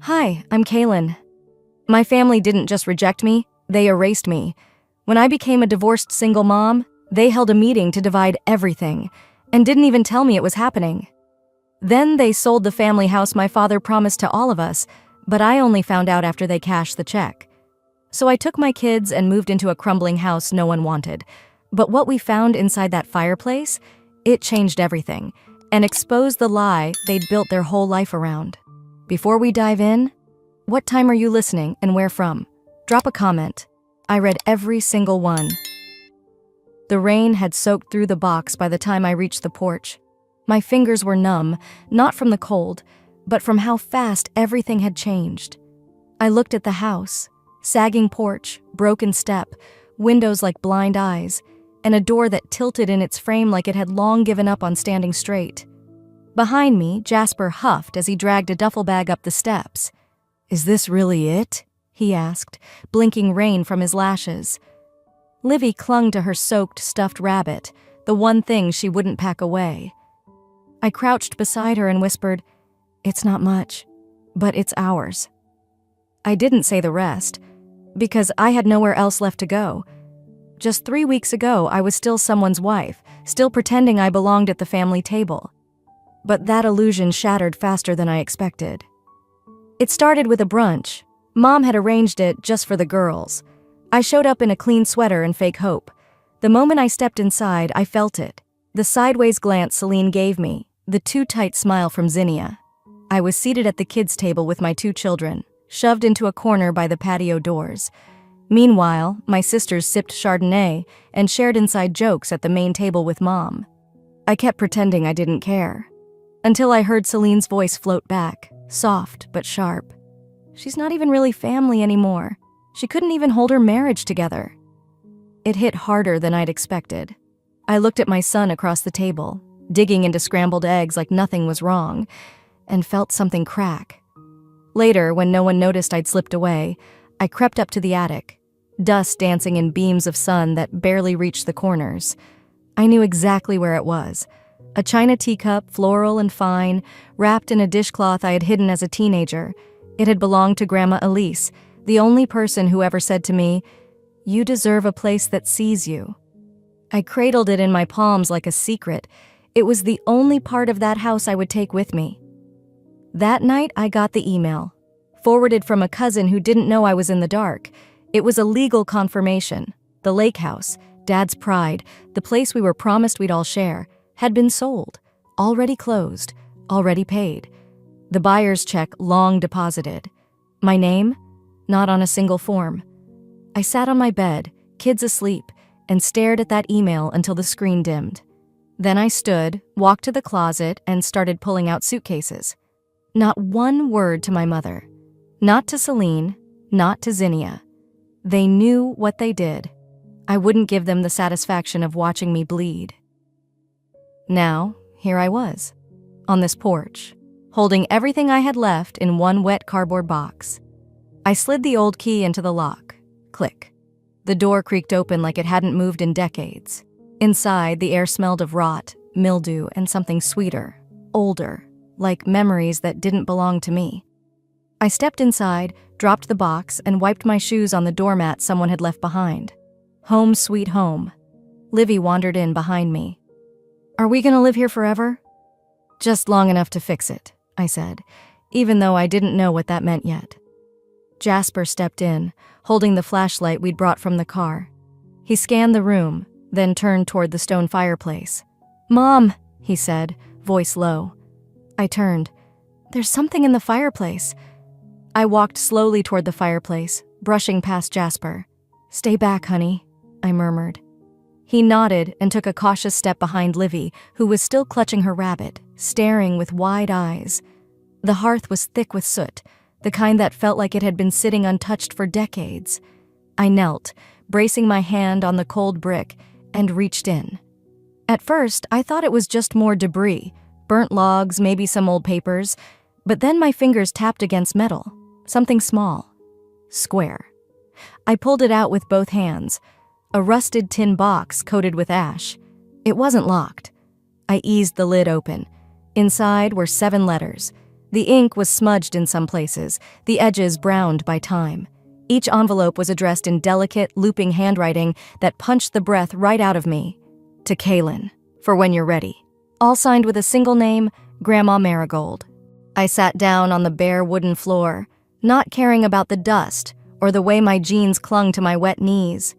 Hi, I'm Kaylin. My family didn't just reject me, they erased me. When I became a divorced single mom, they held a meeting to divide everything and didn't even tell me it was happening. Then they sold the family house my father promised to all of us, but I only found out after they cashed the check. So I took my kids and moved into a crumbling house no one wanted. But what we found inside that fireplace, it changed everything and exposed the lie they'd built their whole life around. Before we dive in, what time are you listening and where from? Drop a comment. I read every single one. The rain had soaked through the box by the time I reached the porch. My fingers were numb, not from the cold, but from how fast everything had changed. I looked at the house, sagging porch, broken step, windows like blind eyes, and a door that tilted in its frame like it had long given up on standing straight. Behind me, Jasper huffed as he dragged a duffel bag up the steps. "Is this really it?" he asked, blinking rain from his lashes. Livy clung to her soaked, stuffed rabbit, the one thing she wouldn't pack away. I crouched beside her and whispered, "It's not much, but it's ours." I didn't say the rest, because I had nowhere else left to go. Just 3 weeks ago, I was still someone's wife, still pretending I belonged at the family table. But that illusion shattered faster than I expected. It started with a brunch. Mom had arranged it just for the girls. I showed up in a clean sweater and fake hope. The moment I stepped inside, I felt it. The sideways glance Celine gave me, the too tight smile from Zinnia. I was seated at the kids' table with my 2 children, shoved into a corner by the patio doors. Meanwhile, my sisters sipped Chardonnay and shared inside jokes at the main table with Mom. I kept pretending I didn't care, until I heard Celine's voice float back, soft but sharp. She's not even really family anymore. She couldn't even hold her marriage together. It hit harder than I'd expected. I looked at my son across the table, digging into scrambled eggs like nothing was wrong, and felt something crack. Later, when no one noticed I'd slipped away, I crept up to the attic, dust dancing in beams of sun that barely reached the corners. I knew exactly where it was. A china teacup, floral and fine, wrapped in a dishcloth I had hidden as a teenager. It had belonged to Grandma Elise, the only person who ever said to me, "You deserve a place that sees you." I cradled it in my palms like a secret. It was the only part of that house I would take with me. That night, I got the email, forwarded from a cousin who didn't know I was in the dark. It was a legal confirmation. The lake house, Dad's pride, the place we were promised we'd all share, had been sold, already closed, already paid. The buyer's check long deposited. My name? Not on a single form. I sat on my bed, kids asleep, and stared at that email until the screen dimmed. Then I stood, walked to the closet, and started pulling out suitcases. Not one word to my mother. Not to Celine, not to Zinnia. They knew what they did. I wouldn't give them the satisfaction of watching me bleed. Now, here I was, on this porch, holding everything I had left in one wet cardboard box. I slid the old key into the lock. Click. The door creaked open like it hadn't moved in decades. Inside, the air smelled of rot, mildew, and something sweeter, older, like memories that didn't belong to me. I stepped inside, dropped the box, and wiped my shoes on the doormat someone had left behind. Home sweet home. Livy wandered in behind me. "Are we gonna live here forever?" "Just long enough to fix it," I said, even though I didn't know what that meant yet. Jasper stepped in, holding the flashlight we'd brought from the car. He scanned the room, then turned toward the stone fireplace. "Mom," he said, voice low. I turned. "There's something in the fireplace." I walked slowly toward the fireplace, brushing past Jasper. "Stay back, honey," I murmured. He nodded and took a cautious step behind Livy, who was still clutching her rabbit, staring with wide eyes. The hearth was thick with soot, the kind that felt like it had been sitting untouched for decades. I knelt, bracing my hand on the cold brick, and reached in. At first, I thought it was just more debris, burnt logs, maybe some old papers, but then my fingers tapped against metal, something small, square. I pulled it out with both hands, a rusted tin box coated with ash. It wasn't locked. I eased the lid open. Inside were 7 letters, The ink was smudged in some places, the edges browned by time. Each envelope was addressed in delicate, looping handwriting that punched the breath right out of me. To Kaylin, for when you're ready. All signed with a single name, Grandma Marigold. I sat down on the bare wooden floor, not caring about the dust or the way my jeans clung to my wet knees.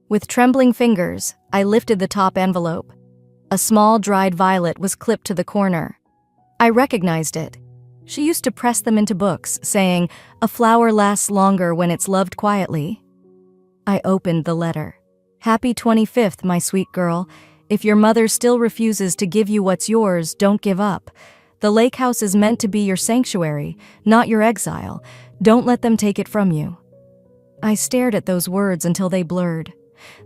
With trembling fingers, I lifted the top envelope. A small dried violet was clipped to the corner. I recognized it. She used to press them into books, saying, "A flower lasts longer when it's loved quietly." I opened the letter. "Happy 25th, my sweet girl. If your mother still refuses to give you what's yours, don't give up. The lake house is meant to be your sanctuary, not your exile. Don't let them take it from you." I stared at those words until they blurred.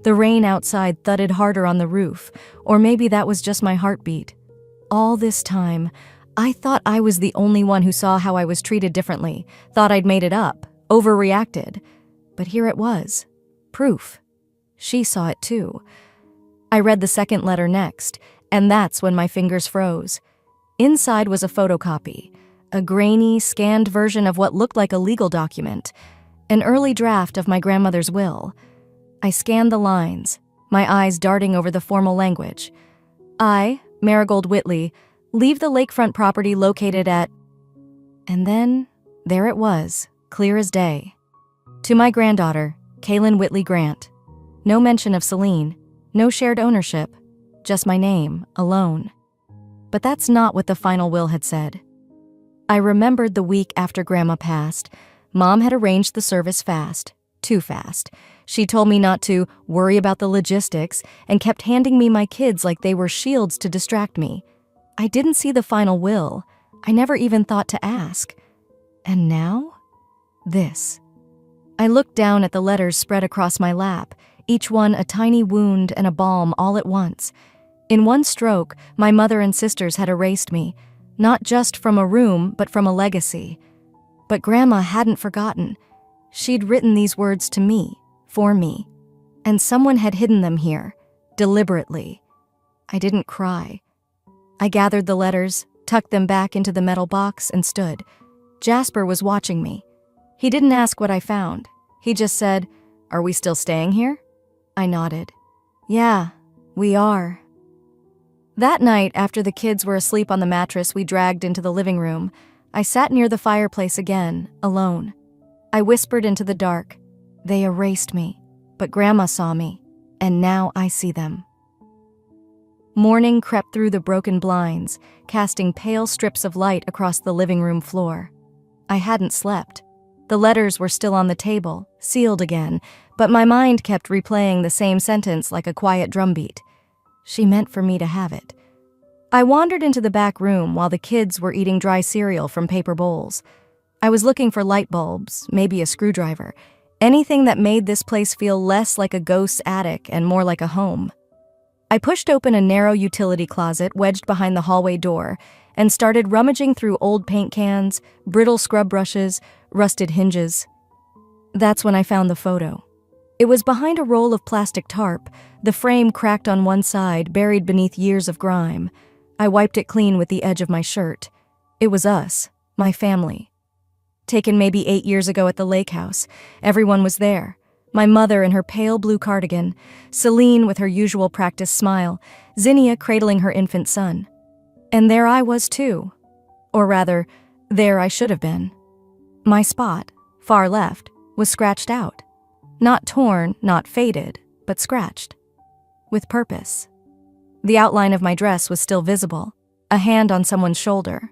The rain outside thudded harder on the roof, or maybe that was just my heartbeat. All this time, I thought I was the only one who saw how I was treated differently, thought I'd made it up, overreacted. But here it was. Proof. She saw it too. I read the second letter next, and that's when my fingers froze. Inside was a photocopy, a grainy, scanned version of what looked like a legal document, an early draft of my grandmother's will. I scanned the lines, my eyes darting over the formal language. I, Marigold Whitley, leave the lakefront property located at... And then, there it was, clear as day. To my granddaughter, Kaylin Whitley Grant. No mention of Celine, no shared ownership, just my name, alone. But that's not what the final will had said. I remembered the week after Grandma passed. Mom had arranged the service fast, too fast. She told me not to worry about the logistics and kept handing me my kids like they were shields to distract me. I didn't see the final will. I never even thought to ask. And now? This. I looked down at the letters spread across my lap, each one a tiny wound and a balm all at once. In one stroke, my mother and sisters had erased me, not just from a room, but from a legacy. But Grandma hadn't forgotten. She'd written these words to me, for me, and someone had hidden them here, deliberately. I didn't cry. I gathered the letters, tucked them back into the metal box, and stood. Jasper was watching me. He didn't ask what I found. He just said, "Are we still staying here?" I nodded. "Yeah, we are." That night, after the kids were asleep on the mattress we dragged into the living room, I sat near the fireplace again, alone. I whispered into the dark. They erased me, but Grandma saw me, and now I see them. Morning crept through the broken blinds, casting pale strips of light across the living room floor. I hadn't slept. The letters were still on the table, sealed again, but my mind kept replaying the same sentence like a quiet drumbeat. She meant for me to have it. I wandered into the back room while the kids were eating dry cereal from paper bowls. I was looking for light bulbs, maybe a screwdriver, anything that made this place feel less like a ghost's attic and more like a home. I pushed open a narrow utility closet wedged behind the hallway door and started rummaging through old paint cans, brittle scrub brushes, rusted hinges. That's when I found the photo. It was behind a roll of plastic tarp, the frame cracked on one side, buried beneath years of grime. I wiped it clean with the edge of my shirt. It was us, my family. Taken maybe 8 years ago at the lake house. Everyone was there. My mother in her pale blue cardigan, Celine with her usual practice smile, Zinnia cradling her infant son. And there I was too. Or rather, there I should have been. My spot, far left, was scratched out. Not torn, not faded, but scratched. With purpose. The outline of my dress was still visible, a hand on someone's shoulder.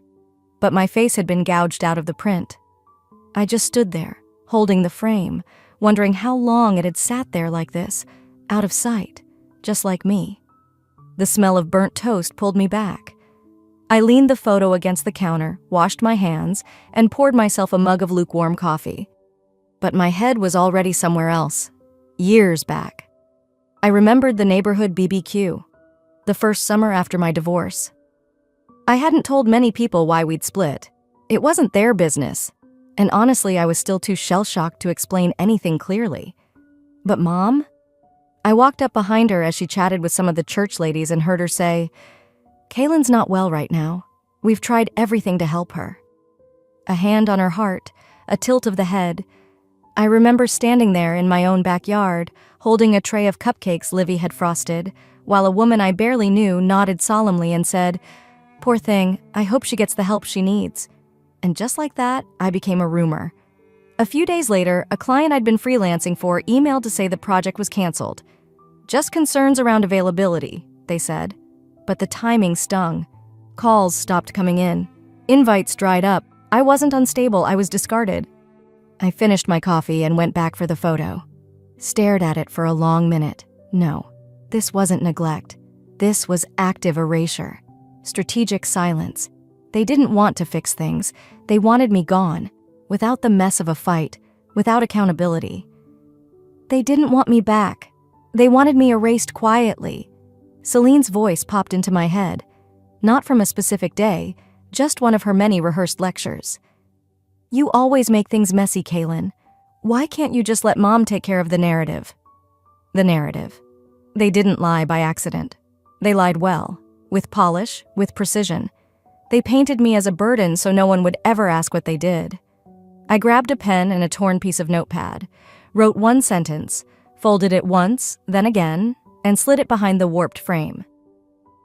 But my face had been gouged out of the print. I just stood there, holding the frame, wondering how long it had sat there like this, out of sight, just like me. The smell of burnt toast pulled me back. I leaned the photo against the counter, washed my hands, and poured myself a mug of lukewarm coffee. But my head was already somewhere else, years back. I remembered the neighborhood BBQ, the first summer after my divorce. I hadn't told many people why we'd split. It wasn't their business. And honestly, I was still too shell-shocked to explain anything clearly. But Mom? I walked up behind her as she chatted with some of the church ladies and heard her say, "Kaylin's not well right now. We've tried everything to help her." a hand on her heart, a tilt of the head. I remember standing there in my own backyard, holding a tray of cupcakes Livy had frosted, while a woman I barely knew nodded solemnly and said, "Poor thing, I hope she gets the help she needs." And just like that, I became a rumor. A few days later, a client I'd been freelancing for emailed to say the project was canceled. Just concerns around availability, they said. But the timing stung. Calls stopped coming in. Invites dried up. I wasn't unstable, I was discarded. I finished my coffee and went back for the photo. Stared at it for a long minute. No, this wasn't neglect. This was active erasure. Strategic silence. They didn't want to fix things. They wanted me gone, without the mess of a fight, without accountability. They didn't want me back. They wanted me erased quietly. Celine's voice popped into my head. Not from a specific day, just one of her many rehearsed lectures. "You always make things messy, Kaylin. Why can't you just let Mom take care of the narrative?" The narrative. They didn't lie by accident. They lied well, with polish, with precision. They painted me as a burden so no one would ever ask what they did. I grabbed a pen and a torn piece of notepad, wrote one sentence, folded it once, then again, and slid it behind the warped frame.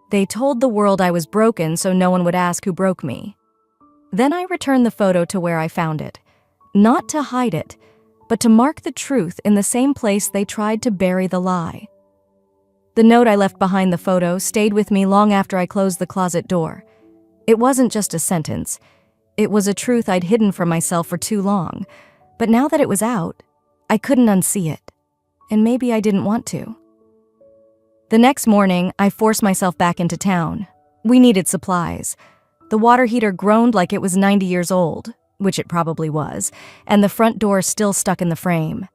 They told the world I was broken so no one would ask who broke me. Then I returned the photo to where I found it, not to hide it, but to mark the truth in the same place they tried to bury the lie. The note I left behind the photo stayed with me long after I closed the closet door. It wasn't just a sentence. It was a truth I'd hidden from myself for too long, but now that it was out, I couldn't unsee it, and maybe I didn't want to. The next morning, I forced myself back into town. We needed supplies. The water heater groaned like it was 90 years old, which it probably was, and the front door still stuck in the frame.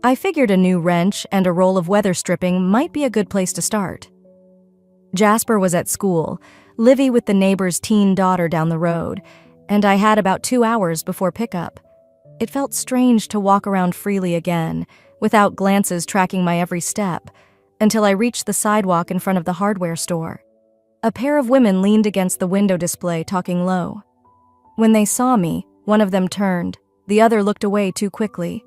I figured a new wrench and a roll of weather stripping might be a good place to start. Jasper was at school, Livy with the neighbor's teen daughter down the road, and I had about 2 hours before pickup. It felt strange to walk around freely again, without glances tracking my every step, until I reached the sidewalk in front of the hardware store. A pair of women leaned against the window display talking low. When they saw me, one of them turned, the other looked away too quickly.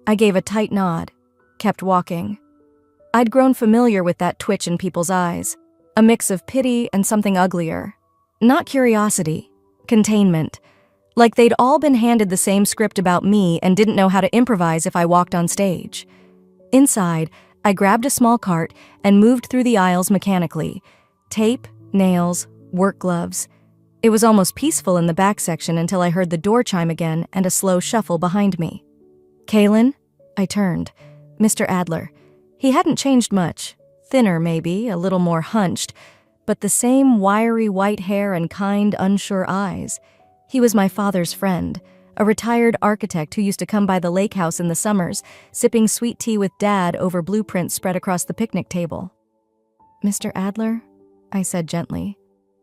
I gave a tight nod, kept walking. I'd grown familiar with that twitch in people's eyes, a mix of pity and something uglier. Not curiosity, containment. Like they'd all been handed the same script about me and didn't know how to improvise if I walked on stage. Inside, I grabbed a small cart and moved through the aisles mechanically. Tape, nails, work gloves. It was almost peaceful in the back section until I heard the door chime again and a slow shuffle behind me. "Kaylin?" I turned. Mr. Adler. He hadn't changed much. Thinner, maybe, a little more hunched, but the same wiry white hair and kind, unsure eyes. He was my father's friend, a retired architect who used to come by the lake house in the summers, sipping sweet tea with Dad over blueprints spread across the picnic table. "Mr. Adler?" I said gently.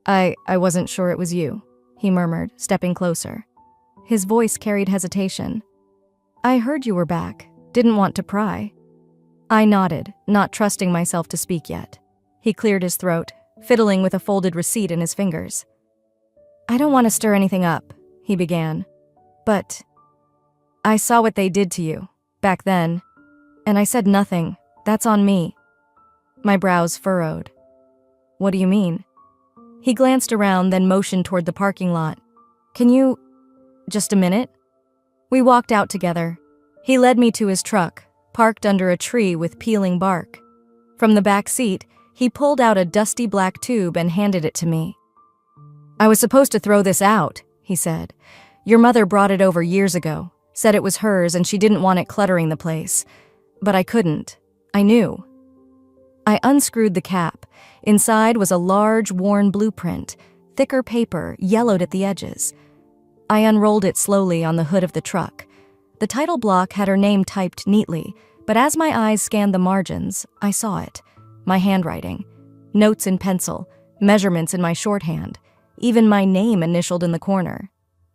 I wasn't sure it was you," he murmured, stepping closer. His voice carried hesitation. "I heard you were back. Didn't want to pry." I nodded, not trusting myself to speak yet. He cleared his throat, fiddling with a folded receipt in his fingers. "I don't want to stir anything up," he began. "But I saw what they did to you, back then, and I said nothing. That's on me." My brows furrowed. "What do you mean?" He glanced around, then motioned toward the parking lot. "Can you... just a minute?" We walked out together. He led me to his truck, parked under a tree with peeling bark. From the back seat, he pulled out a dusty black tube and handed it to me. "I was supposed to throw this out," he said. "Your mother brought it over years ago, said it was hers and she didn't want it cluttering the place. But I couldn't. I knew." I unscrewed the cap. Inside was a large, worn blueprint, thicker paper, yellowed at the edges. I unrolled it slowly on the hood of the truck. The title block had her name typed neatly, but as my eyes scanned the margins, I saw it. My handwriting. Notes in pencil, measurements in my shorthand, even my name initialed in the corner.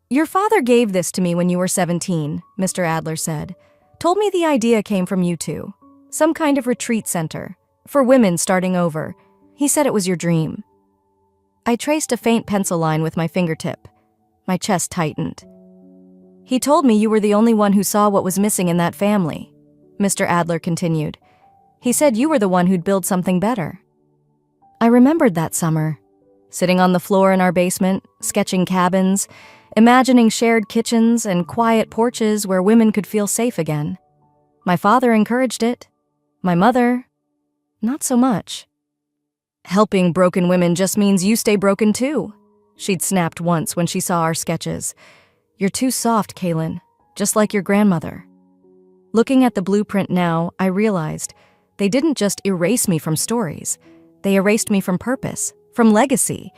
"Your father gave this to me when you were 17, Mr. Adler said. Told me the idea came from you two. Some kind of retreat center. For women starting over. He said it was your dream." I traced a faint pencil line with my fingertip. My chest tightened. He told me you were the only one who saw what was missing in that family," Mr. Adler continued. "He said you were the one who'd build something better." I remembered that summer, sitting on the floor in our basement, sketching cabins, imagining shared kitchens and quiet porches where women could feel safe again. My father encouraged it. My mother, not so much. "Helping broken women just means you stay broken too," she'd snapped once when she saw our sketches. "You're too soft, Kaylin, just like your grandmother." Looking at the blueprint now, I realized they didn't just erase me from stories. They erased me from purpose, from legacy.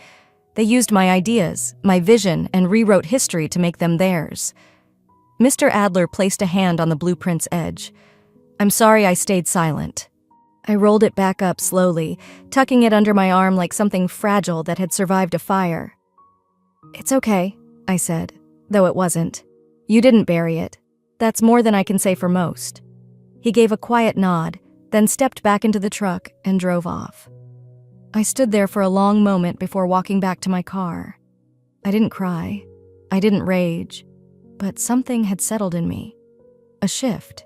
They used my ideas, my vision, and rewrote history to make them theirs. Mr. Adler placed a hand on the blueprint's edge. "I'm sorry I stayed silent." I rolled it back up slowly, tucking it under my arm like something fragile that had survived a fire. "It's okay," I said, though it wasn't. "You didn't bury it. That's more than I can say for most." He gave a quiet nod, then stepped back into the truck and drove off. I stood there for a long moment before walking back to my car. I didn't cry. I didn't rage. But something had settled in me. A shift.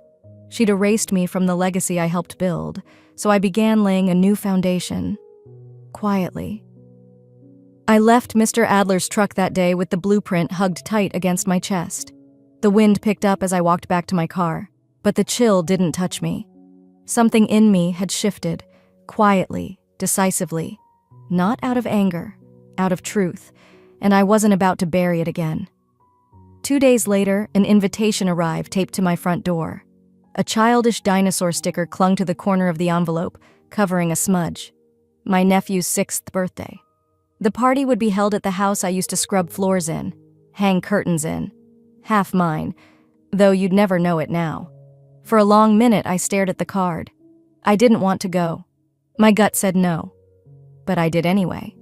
She'd erased me from the legacy I helped build, so I began laying a new foundation. Quietly. I left Mr. Adler's truck that day with the blueprint hugged tight against my chest. The wind picked up as I walked back to my car, but the chill didn't touch me. Something in me had shifted, quietly, decisively, not out of anger, out of truth, and I wasn't about to bury it again. 2 days later, an invitation arrived taped to my front door. A childish dinosaur sticker clung to the corner of the envelope, covering a smudge. My nephew's 6th birthday. The party would be held at the house I used to scrub floors in, hang curtains in. Half mine, though you'd never know it now. For a long minute, I stared at the card. I didn't want to go. My gut said no. But I did anyway.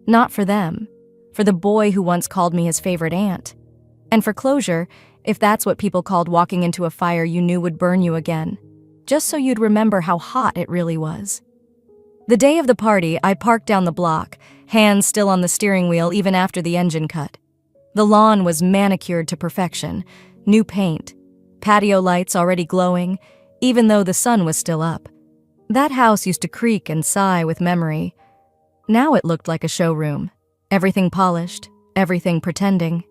Not for them. For the boy who once called me his favorite aunt. And for closure, if that's what people called walking into a fire you knew would burn you again. Just so you'd remember how hot it really was. The day of the party, I parked down the block, hands still on the steering wheel even after the engine cut. The lawn was manicured to perfection, new paint, patio lights already glowing, even though the sun was still up. That house used to creak and sigh with memory. Now it looked like a showroom, everything polished, everything pretending.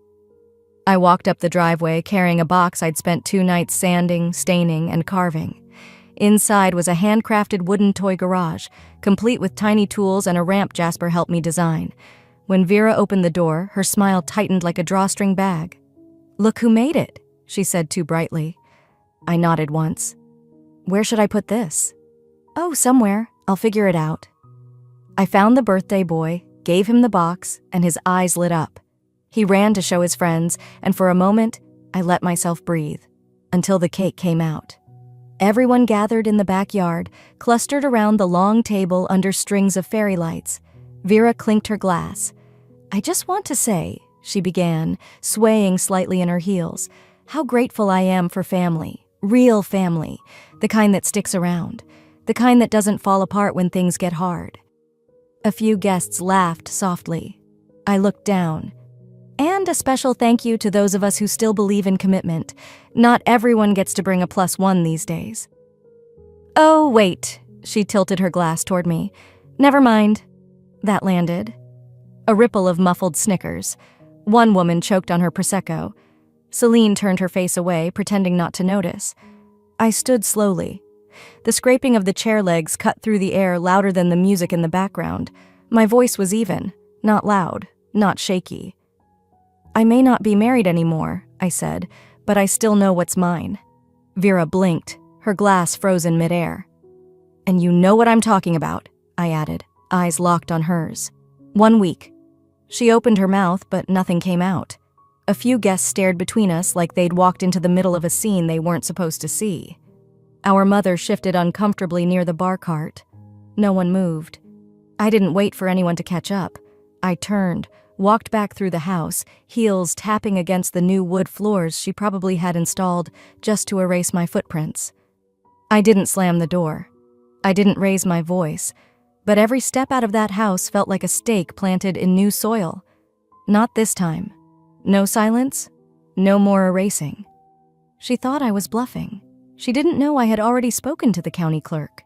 I walked up the driveway carrying a box I'd spent 2 nights sanding, staining, and carving. Inside was a handcrafted wooden toy garage, complete with tiny tools and a ramp Jasper helped me design. When Vera opened the door, her smile tightened like a drawstring bag. "Look who made it," she said too brightly. I nodded once. "Where should I put this?" "Oh, somewhere. I'll figure it out." I found the birthday boy, gave him the box, and his eyes lit up. He ran to show his friends, and for a moment, I let myself breathe, until the cake came out. Everyone gathered in the backyard, clustered around the long table under strings of fairy lights. Vera clinked her glass. "I just want to say," she began, swaying slightly in her heels, "how grateful I am for family, real family, the kind that sticks around, the kind that doesn't fall apart when things get hard." A few guests laughed softly. I looked down. "And a special thank you to those of us who still believe in commitment. Not everyone gets to bring a +1 these days." "Oh, wait," she tilted her glass toward me. "Never mind." That landed. A ripple of muffled snickers. One woman choked on her Prosecco. Celine turned her face away, pretending not to notice. I stood slowly. The scraping of the chair legs cut through the air louder than the music in the background. My voice was even, not loud, not shaky. "I may not be married anymore," I said, "but I still know what's mine." Vera blinked, her glass frozen midair. "And you know what I'm talking about," I added, eyes locked on hers. 1 week. She opened her mouth, but nothing came out. A few guests stared between us like they'd walked into the middle of a scene they weren't supposed to see. Our mother shifted uncomfortably near the bar cart. No one moved. I didn't wait for anyone to catch up. I turned, walked back through the house, heels tapping against the new wood floors she probably had installed just to erase my footprints. I didn't slam the door. I didn't raise my voice, but every step out of that house felt like a stake planted in new soil. Not this time. No silence, No more erasing. She thought I was bluffing. She didn't know I had already spoken to the county clerk.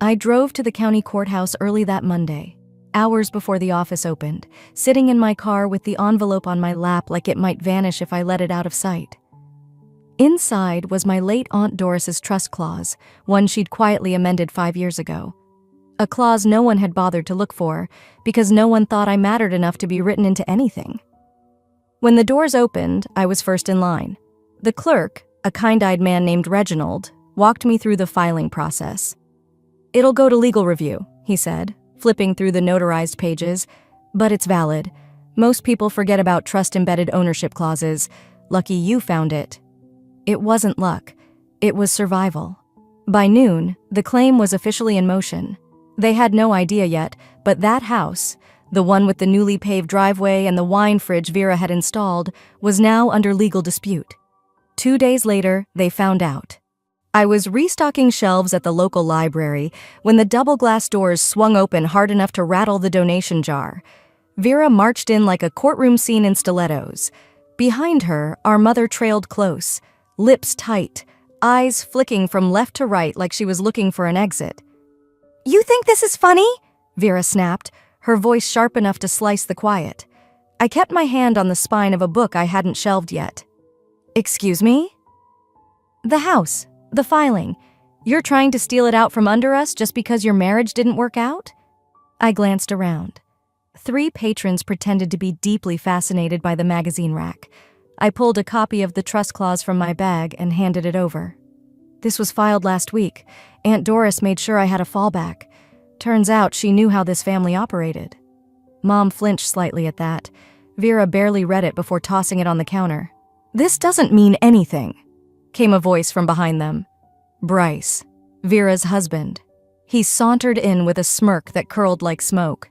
I drove to the county courthouse early that Monday, hours before the office opened, sitting in my car with the envelope on my lap like it might vanish if I let it out of sight. Inside was my late Aunt Doris's trust clause, one she'd quietly amended 5 years ago. A clause no one had bothered to look for because no one thought I mattered enough to be written into anything. When the doors opened, I was first in line. The clerk, a kind-eyed man named Reginald, walked me through the filing process. "It'll go to legal review," he said, flipping through the notarized pages, "but it's valid. Most people forget about trust-embedded ownership clauses. Lucky you found it." It wasn't luck. It was survival. By noon, the claim was officially in motion. They had no idea yet, but that house, the one with the newly paved driveway and the wine fridge Vera had installed, was now under legal dispute. 2 days later, they found out. I was restocking shelves at the local library when the double glass doors swung open hard enough to rattle the donation jar. Vera marched in like a courtroom scene in stilettos. Behind her, our mother trailed close, lips tight, eyes flicking from left to right like she was looking for an exit. "You think this is funny?" Vera snapped, her voice sharp enough to slice the quiet. I kept my hand on the spine of a book I hadn't shelved yet. "Excuse me?" "The house, the filing. You're trying to steal it out from under us just because your marriage didn't work out?" I glanced around. 3 patrons pretended to be deeply fascinated by the magazine rack. I pulled a copy of the trust clause from my bag and handed it over. "This was filed last week. Aunt Doris made sure I had a fallback. Turns out she knew how this family operated." Mom flinched slightly at that. Vera barely read it before tossing it on the counter. "This doesn't mean anything," came a voice from behind them. Bryce, Vera's husband. He sauntered in with a smirk that curled like smoke.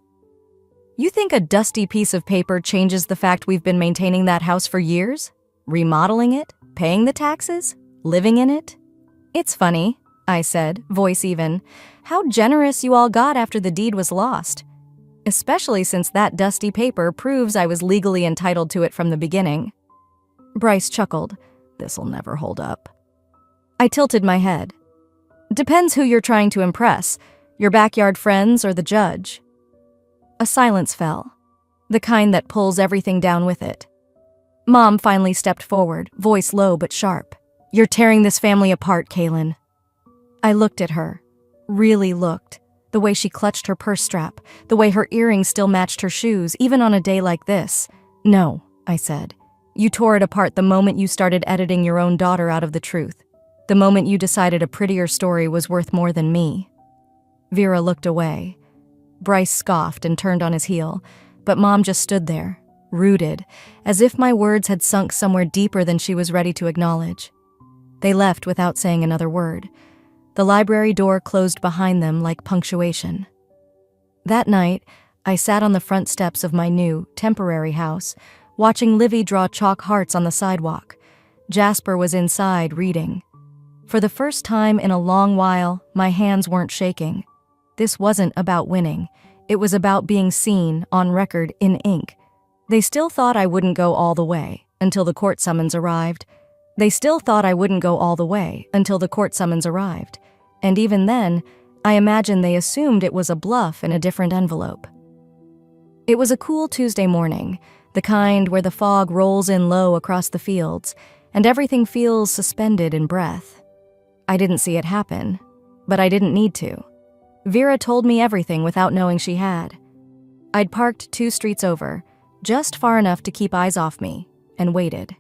"You think a dusty piece of paper changes the fact we've been maintaining that house for years? Remodeling it? Paying the taxes? Living in it?" "It's funny," I said, voice even, "how generous you all got after the deed was lost. Especially since that dusty paper proves I was legally entitled to it from the beginning." Bryce chuckled. "This'll never hold up." I tilted my head. "Depends who you're trying to impress, your backyard friends or the judge." A silence fell, the kind that pulls everything down with it. Mom finally stepped forward, voice low but sharp. "You're tearing this family apart, Kaylin." I looked at her, really looked, the way she clutched her purse strap, the way her earrings still matched her shoes, even on a day like this. "No," I said. "You tore it apart the moment you started editing your own daughter out of the truth, the moment you decided a prettier story was worth more than me." Vera looked away. Bryce scoffed and turned on his heel, but Mom just stood there, rooted, as if my words had sunk somewhere deeper than she was ready to acknowledge. They left without saying another word. The library door closed behind them like punctuation. That night, I sat on the front steps of my new, temporary house, watching Livy draw chalk hearts on the sidewalk. Jasper was inside, reading. For the first time in a long while, my hands weren't shaking. This wasn't about winning. It was about being seen, on record, in ink. They still thought I wouldn't go all the way, until the court summons arrived. And even then, I imagine they assumed it was a bluff in a different envelope. It was a cool Tuesday morning, the kind where the fog rolls in low across the fields, and everything feels suspended in breath. I didn't see it happen, but I didn't need to. Vera told me everything without knowing she had. I'd parked 2 streets over, just far enough to keep eyes off me, and waited.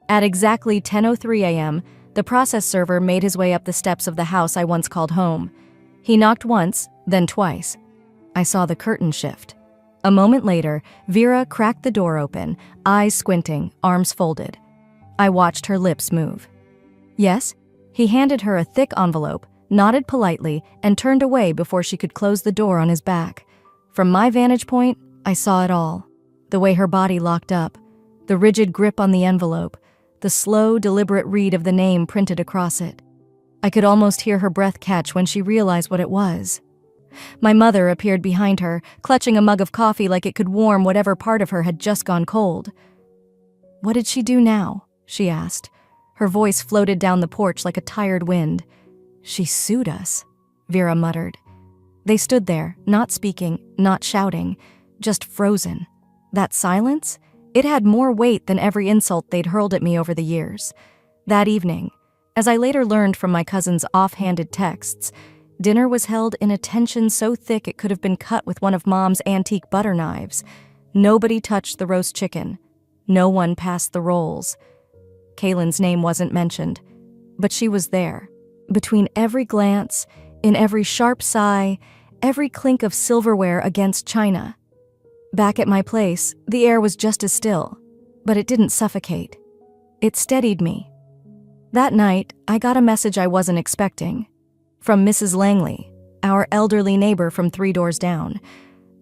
At exactly 10:03 a.m., the process server made his way up the steps of the house I once called home. He knocked once, then twice. I saw the curtain shift. A moment later, Vera cracked the door open, eyes squinting, arms folded. I watched her lips move. "Yes?" He handed her a thick envelope, nodded politely, and turned away before she could close the door on his back. From my vantage point, I saw it all. The way her body locked up, the rigid grip on the envelope, the slow, deliberate read of the name printed across it. I could almost hear her breath catch when she realized what it was. My mother appeared behind her, clutching a mug of coffee like it could warm whatever part of her had just gone cold. "What did she do now?" she asked. Her voice floated down the porch like a tired wind. "She sued us," Vera muttered. They stood there, not speaking, not shouting, just frozen. That silence? It had more weight than every insult they'd hurled at me over the years. That evening, as I later learned from my cousin's offhanded texts, dinner was held in a tension so thick it could have been cut with one of Mom's antique butter knives. Nobody touched the roast chicken. No one passed the rolls. Kaylin's name wasn't mentioned, but she was there. Between every glance, in every sharp sigh, every clink of silverware against china. Back at my place, the air was just as still, but it didn't suffocate. It steadied me. That night, I got a message I wasn't expecting. From Mrs. Langley, our elderly neighbor from 3 doors down.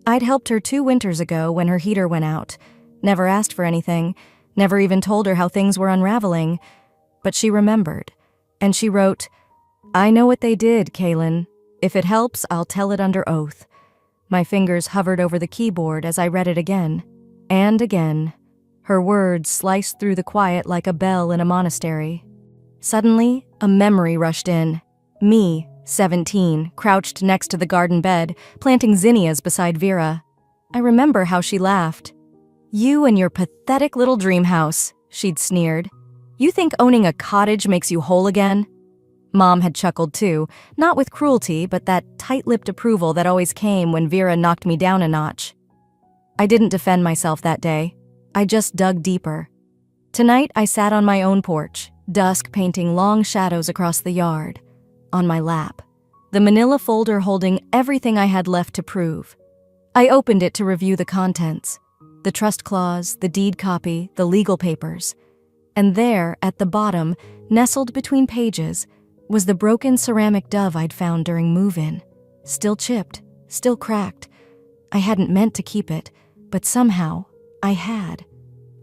I'd helped her 2 winters ago when her heater went out. Never asked for anything, never even told her how things were unraveling. But she remembered, and she wrote, "I know what they did, Kaylin. If it helps, I'll tell it under oath." My fingers hovered over the keyboard as I read it again. And again. Her words sliced through the quiet like a bell in a monastery. Suddenly, a memory rushed in. Me, 17, crouched next to the garden bed, planting zinnias beside Vera. I remember how she laughed. "You and your pathetic little dream house," she'd sneered. "You think owning a cottage makes you whole again?" Mom had chuckled too, not with cruelty, but that tight-lipped approval that always came when Vera knocked me down a notch. I didn't defend myself that day. I just dug deeper. Tonight, I sat on my own porch, dusk painting long shadows across the yard. On my lap, the manila folder holding everything I had left to prove. I opened it to review the contents. The trust clause, the deed copy, the legal papers. And there, at the bottom, nestled between pages, was the broken ceramic dove I'd found during move-in. Still chipped, still cracked. I hadn't meant to keep it, but somehow, I had.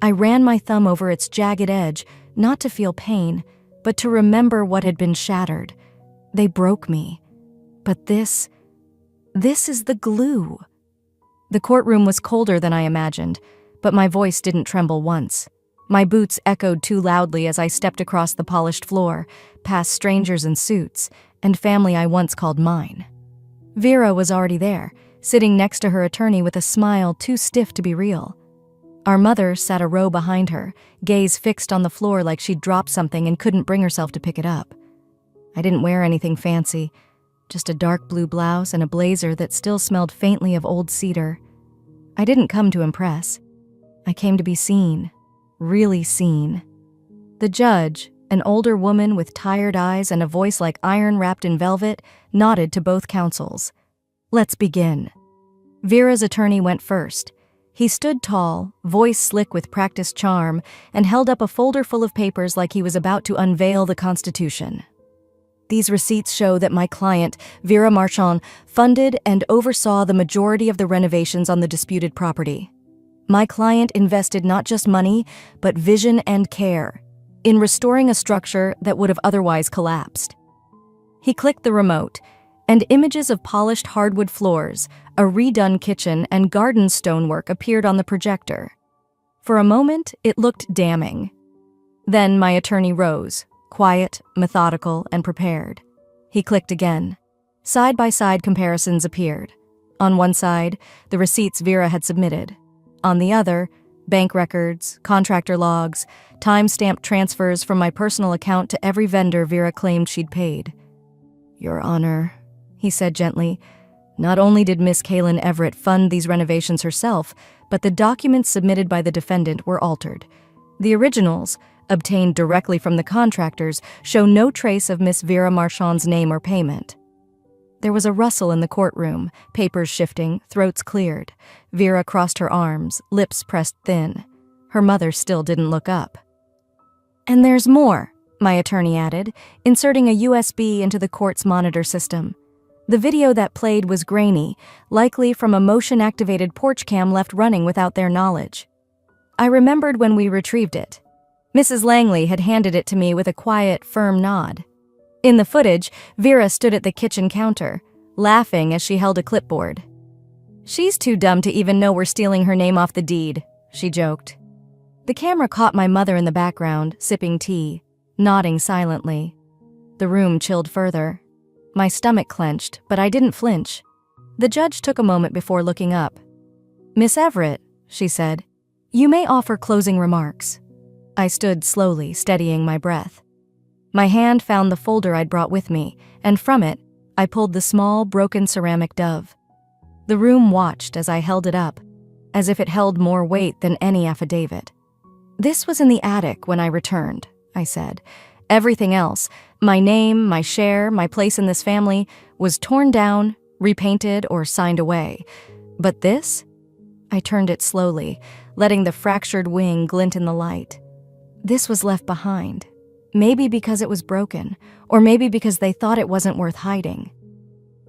I ran my thumb over its jagged edge, not to feel pain, but to remember what had been shattered. They broke me. But this is the glue. The courtroom was colder than I imagined, but my voice didn't tremble once. My boots echoed too loudly as I stepped across the polished floor, past strangers in suits, and family I once called mine. Vera was already there, sitting next to her attorney with a smile too stiff to be real. Our mother sat a row behind her, gaze fixed on the floor like she'd dropped something and couldn't bring herself to pick it up. I didn't wear anything fancy, just a dark blue blouse and a blazer that still smelled faintly of old cedar. I didn't come to impress. I came to be seen. Really seen. The judge, an older woman with tired eyes and a voice like iron wrapped in velvet, nodded to both counsels. "Let's begin." Vera's attorney went first. He stood tall, voice slick with practiced charm, and held up a folder full of papers like he was about to unveil the Constitution. "These receipts show that my client, Vera Marchand, funded and oversaw the majority of the renovations on the disputed property. My client invested not just money, but vision and care in restoring a structure that would have otherwise collapsed." He clicked the remote, and images of polished hardwood floors, a redone kitchen, and garden stonework appeared on the projector. For a moment, it looked damning. Then my attorney rose, quiet, methodical, and prepared. He clicked again. Side-by-side comparisons appeared. On one side, the receipts Vera had submitted. On the other, bank records, contractor logs, time-stamped transfers from my personal account to every vendor Vera claimed she'd paid. "Your Honor," he said gently, "not only did Miss Kaylin Everett fund these renovations herself, but the documents submitted by the defendant were altered. The originals, obtained directly from the contractors, show no trace of Miss Vera Marchand's name or payment." There was a rustle in the courtroom, papers shifting, throats cleared. Vera crossed her arms, lips pressed thin. Her mother still didn't look up. "And there's more," my attorney added, inserting a USB into the court's monitor system. The video that played was grainy, likely from a motion-activated porch cam left running without their knowledge. I remembered when we retrieved it. Mrs. Langley had handed it to me with a quiet, firm nod. In the footage, Vera stood at the kitchen counter, laughing as she held a clipboard. "She's too dumb to even know we're stealing her name off the deed," she joked. The camera caught my mother in the background, sipping tea, nodding silently. The room chilled further. My stomach clenched, but I didn't flinch. The judge took a moment before looking up. "Miss Everett," she said, "you may offer closing remarks." I stood slowly, steadying my breath. My hand found the folder I'd brought with me, and from it, I pulled the small, broken ceramic dove. The room watched as I held it up, as if it held more weight than any affidavit. "This was in the attic when I returned," I said. "Everything else, my name, my share, my place in this family, was torn down, repainted, or signed away. But this?" I turned it slowly, letting the fractured wing glint in the light. This was left behind. Maybe because it was broken, or maybe because they thought it wasn't worth hiding.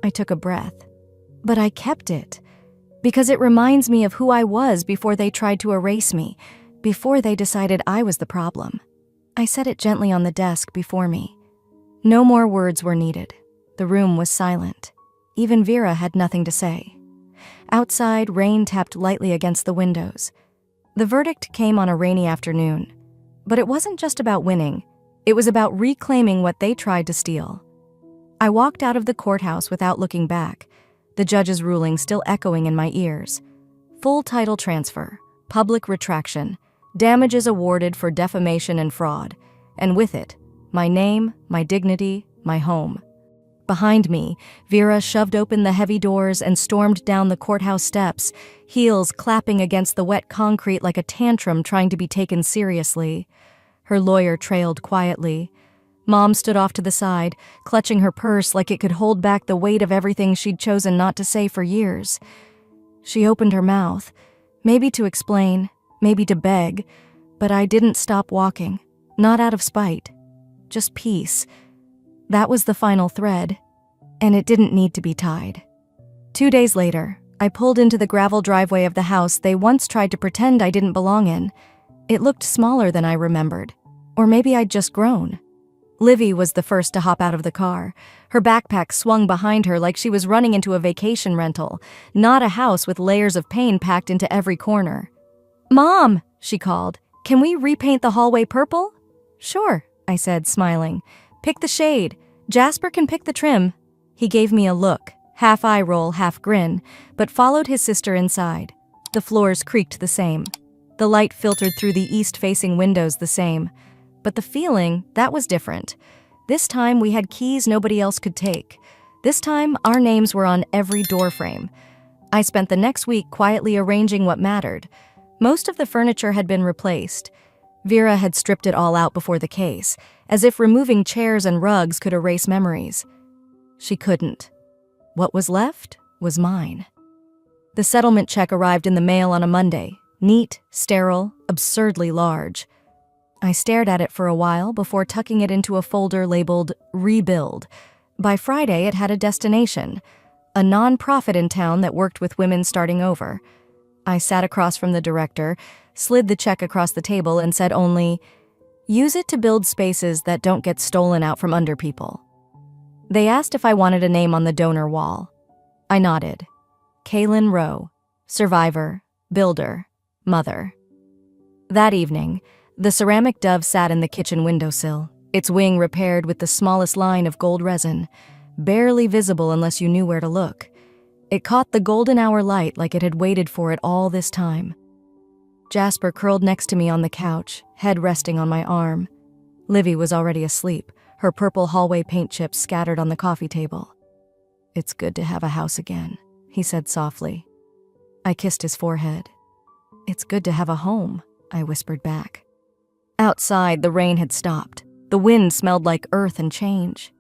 I took a breath. But I kept it, because it reminds me of who I was before they tried to erase me, before they decided I was the problem. I set it gently on the desk before me. No more words were needed. The room was silent. Even Vera had nothing to say. Outside, rain tapped lightly against the windows. The verdict came on a rainy afternoon. But it wasn't just about winning. It was about reclaiming what they tried to steal. I walked out of the courthouse without looking back, the judge's ruling still echoing in my ears. Full title transfer, public retraction, damages awarded for defamation and fraud, and with it, my name, my dignity, my home. Behind me, Vera shoved open the heavy doors and stormed down the courthouse steps, heels clapping against the wet concrete like a tantrum trying to be taken seriously. Her lawyer trailed quietly. Mom stood off to the side, clutching her purse like it could hold back the weight of everything she'd chosen not to say for years. She opened her mouth, maybe to explain, maybe to beg, but I didn't stop walking, not out of spite, just peace. That was the final thread, and it didn't need to be tied. 2 days later, I pulled into the gravel driveway of the house they once tried to pretend I didn't belong in. It looked smaller than I remembered, or maybe I'd just grown. Livy was the first to hop out of the car. Her backpack swung behind her like she was running into a vacation rental, not a house with layers of pain packed into every corner. "Mom," she called, "can we repaint the hallway purple?" "Sure," I said, smiling. "Pick the shade. Jasper can pick the trim." He gave me a look, half eye roll, half grin, but followed his sister inside. The floors creaked the same. The light filtered through the east-facing windows the same. But the feeling, that was different. This time we had keys nobody else could take. This time our names were on every doorframe. I spent the next week quietly arranging what mattered. Most of the furniture had been replaced. Vera had stripped it all out before the case, as if removing chairs and rugs could erase memories. She couldn't. What was left was mine. The settlement check arrived in the mail on a Monday, neat, sterile, absurdly large. I stared at it for a while before tucking it into a folder labeled Rebuild. By Friday, it had a destination, a non-profit in town that worked with women starting over. I sat across from the director, slid the check across the table, and said only, "Use it to build spaces that don't get stolen out from under people." They asked if I wanted a name on the donor wall. I nodded. Kaylin Rowe, survivor, builder, mother. That evening, the ceramic dove sat in the kitchen windowsill, its wing repaired with the smallest line of gold resin, barely visible unless you knew where to look. It caught the golden hour light like it had waited for it all this time. Jasper curled next to me on the couch, head resting on my arm. Livy was already asleep, her purple hallway paint chips scattered on the coffee table. "It's good to have a house again," he said softly. I kissed his forehead. "It's good to have a home," I whispered back. Outside, the rain had stopped. The wind smelled like earth and change.